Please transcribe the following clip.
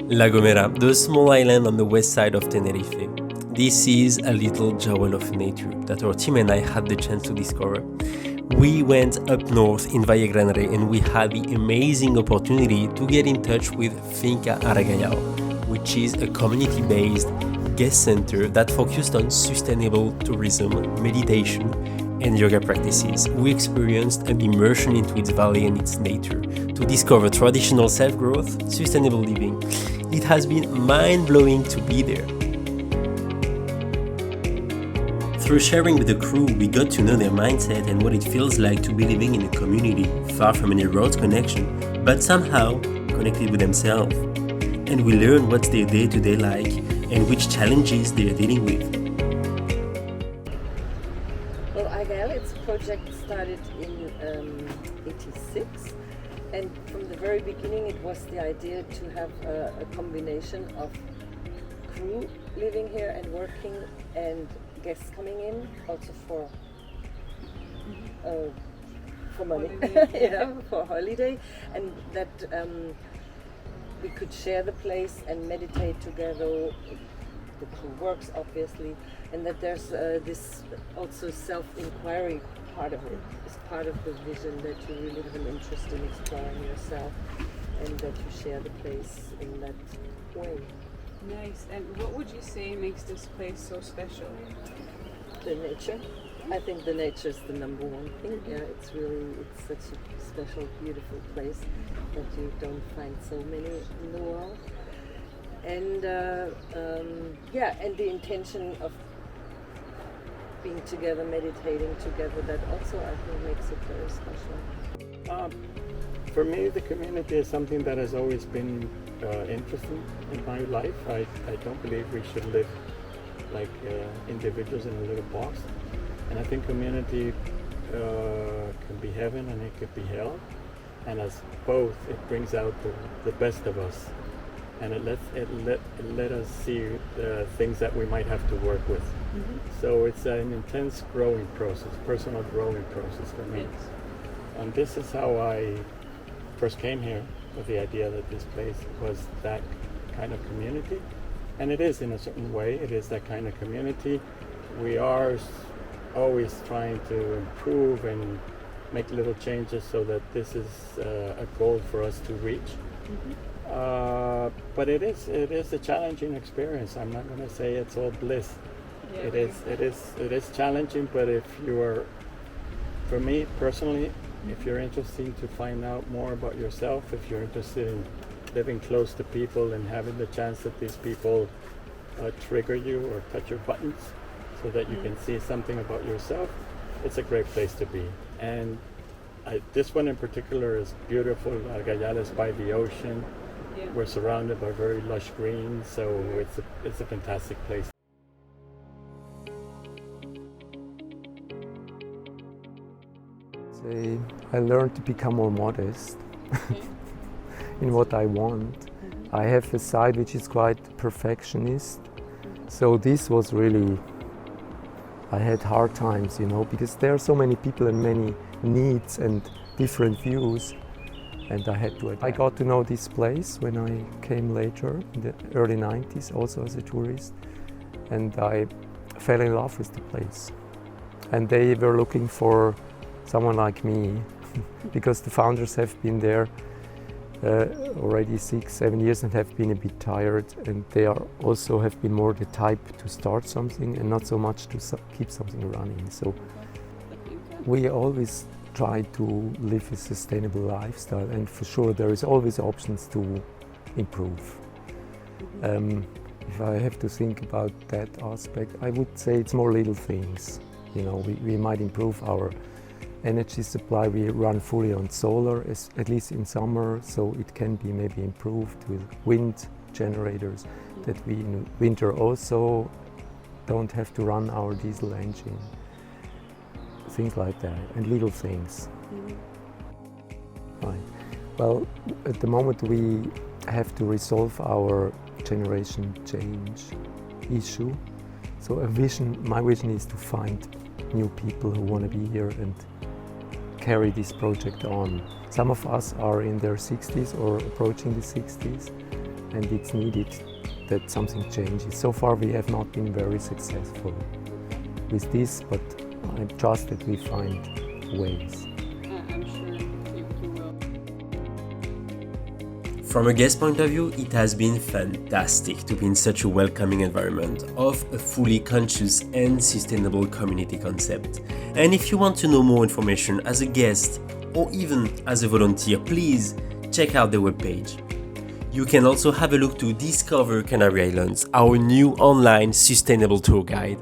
La Gomera, the small island on the west side of Tenerife. This is a little jewel of nature that our team and I had the chance to discover. We went up north in Valle Grande and we had the amazing opportunity to get in touch with Finca Argayall, which is a community-based guest center that focused on sustainable tourism, meditation, and yoga practices. We experienced an immersion into its valley and its nature to discover traditional self-growth, sustainable living. It has been mind-blowing to be there. Through sharing with the crew, we got to know their mindset and what it feels like to be living in a community far from any road connection, but somehow connected with themselves. And we learned what's their day-to-day like and which challenges they are dealing with. Well, Aragael, it's a project started in '86, and from the very beginning it was the idea to have a combination of crew living here and working and guests coming in, also for money, for holiday, and that we could share the place and meditate together. The crew works obviously, and that there's this also self-inquiry part of it. It's part of the vision that you really have an interest in exploring yourself, and that you share the place in that way. Nice. And what would you say makes this place so special? The nature. I think the nature is the number one thing. Yeah, it's such a special, beautiful place that you don't find so many in the world. And and the intention of being together, meditating together, that also I think makes it very special. For me, the community is something that has always been interesting in my life. I don't believe we should live like individuals in a little box. And I think community can be heaven and it could be hell. And as both, it brings out the best of us. And it let us see the things that we might have to work with. Mm-hmm. So it's an intense growing process, personal growing process for me. Yes. And this is how I first came here, with the idea that this place was that kind of community. And it is in a certain way, it is that kind of community. We are always trying to improve and make little changes so that this is a goal for us to reach. Mm-hmm. But it is a challenging experience. I'm not going to say it's all bliss. Yeah, it is challenging, but if you are, for me personally, if you're interested to find out more about yourself, if you're interested in living close to people and having the chance that these people trigger you or touch your buttons so that you can see something about yourself, it's a great place to be. And this one in particular is beautiful. Aragayall is by the ocean. Yeah. We're surrounded by very lush green, so it's a fantastic place. I learned to become more modest in what I want. Mm-hmm. I have a side which is quite perfectionist, so this was really, I had hard times, because there are so many people and many needs and different views, and I had to adapt. I got to know this place when I came later, in the early 90s, also as a tourist, and I fell in love with the place. And they were looking for someone like me, because the founders have been there already 6-7 years and have been a bit tired, and they also have been more the type to start something and not so much to keep something running. So we always try to live a sustainable lifestyle, and for sure there is always options to improve. If I have to think about that aspect, I would say it's more little things. We might improve our energy supply. We run fully on solar, at least in summer, so it can be maybe improved with wind generators, that we in winter also don't have to run our diesel engine. Things like that, and little things. Mm-hmm. Right. Well, at the moment we have to resolve our generation change issue. So my vision is to find new people who want to be here and carry this project on. Some of us are in their 60s or approaching the 60s, and it's needed that something changes. So far we have not been very successful with this, but I trust that we find ways. I'm sure you will. From a guest point of view, it has been fantastic to be in such a welcoming environment of a fully conscious and sustainable community concept. And if you want to know more information as a guest or even as a volunteer, please check out the webpage. You can also have a look to Discover Canary Islands, our new online sustainable tour guide.